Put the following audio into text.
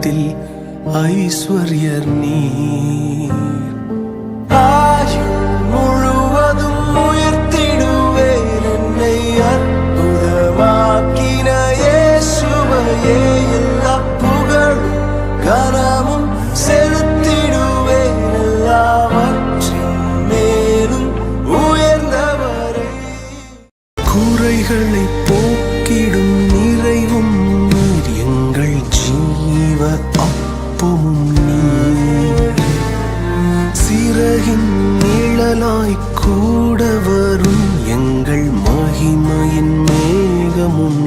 உலகத்தில் ஐஸ்வர்யர் நீர். ஆயுள் முழுவதும் உயர்த்திடுவேன் என்னை அற்புதமாக்கின இயேசுவையே. எல்லா புகழும் கனமும் செலுத்திடுவேன் எல்லாவற்றின் மேலும் உயர்ந்தவரை. குறைகளை போக்கிடும் நிறைவும் நீர், எங்கள் ஜீவ அப்பமும் நீர். சிறகின் நிழலாய் கூட வரும் எங்கள் மகிமையின் மேகமும்